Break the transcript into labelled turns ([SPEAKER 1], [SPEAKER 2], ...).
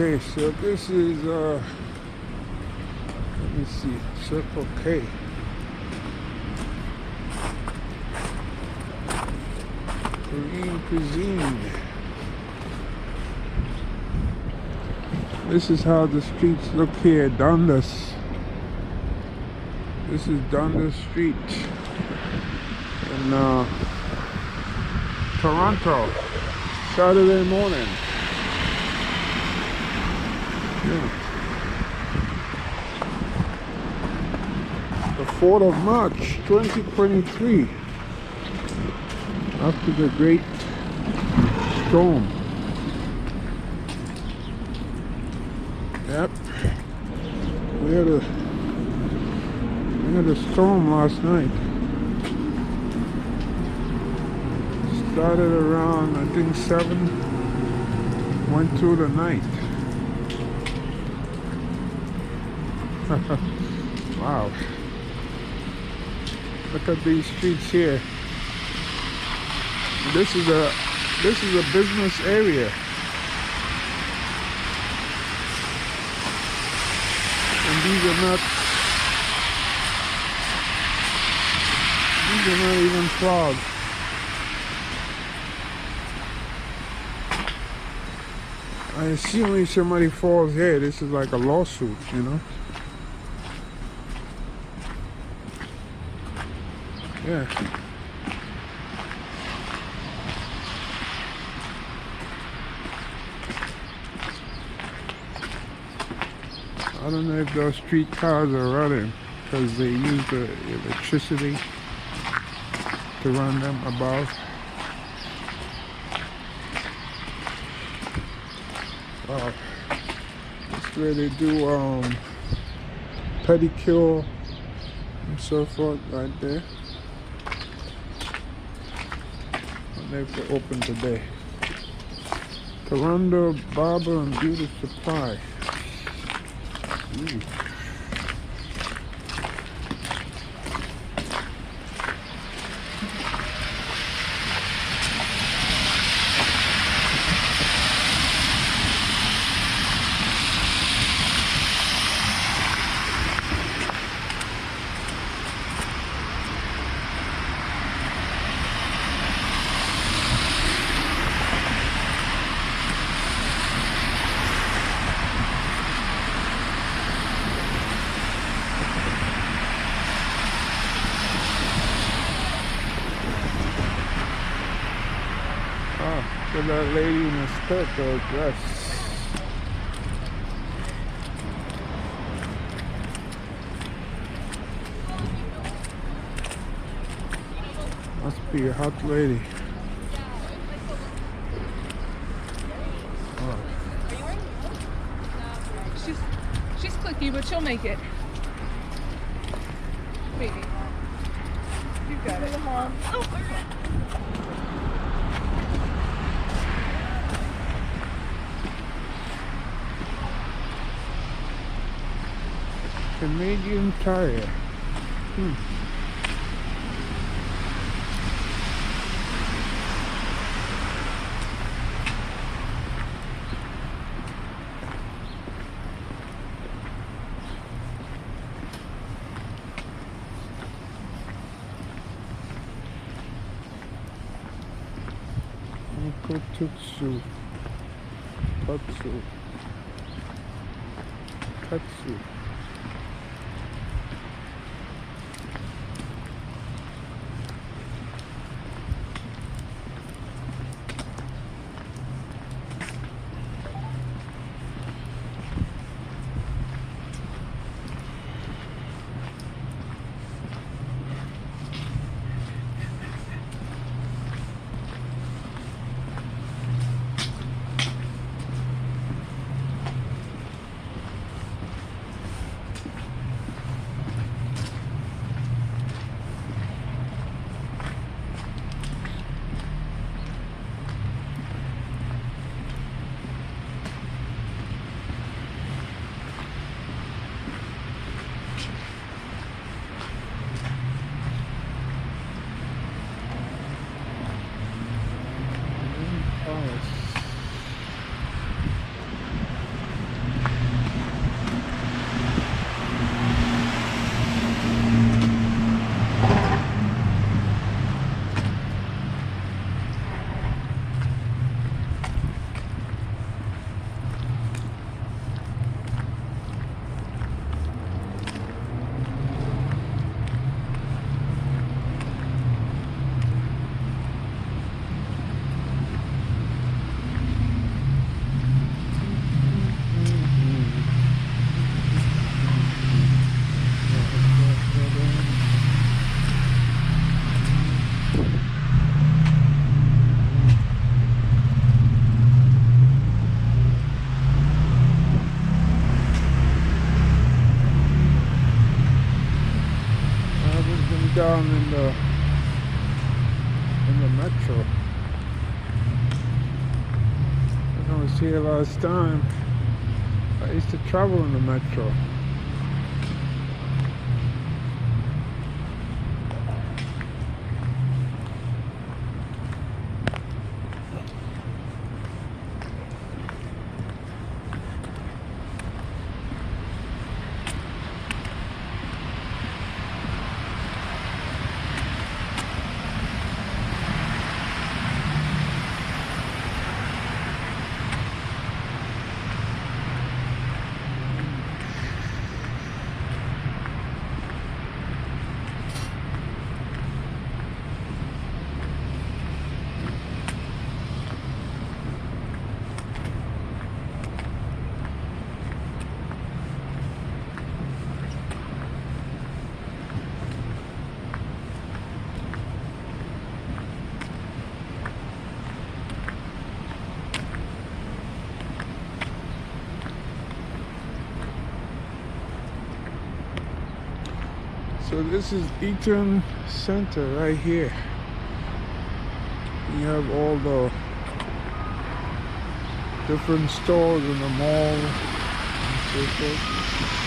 [SPEAKER 1] Okay, so this is let me see, Circle K. Korean cuisine. This is how the streets look here, Dundas. This is Dundas Street in Toronto, Saturday morning. Yeah. The 4th of March, 2023, after the great storm. Yep, we had a storm last night. Started around, I think 7, went through the night. Wow. Look at these streets here. This is a business area. And these are not even plowed. I assume if somebody falls here, this is like a lawsuit, you know? Yeah. I don't know if those street cars are running because they use the electricity to run them above. Wow. That's where they do pedicure and so forth right there. They're open today. Toronto Barber and Beauty Supply. Ooh. Look at that lady in a skirt or dress. Must be a hot lady. Oh.
[SPEAKER 2] She's clicky, but she'll make it. Maybe. You got it, Mom. Oh, okay.
[SPEAKER 1] Canadian Tire. Katsu. down in the metro. When I was here last time, I used to travel in the metro. So this is Eaton Center right here. You have all the different stores in the mall and so forth.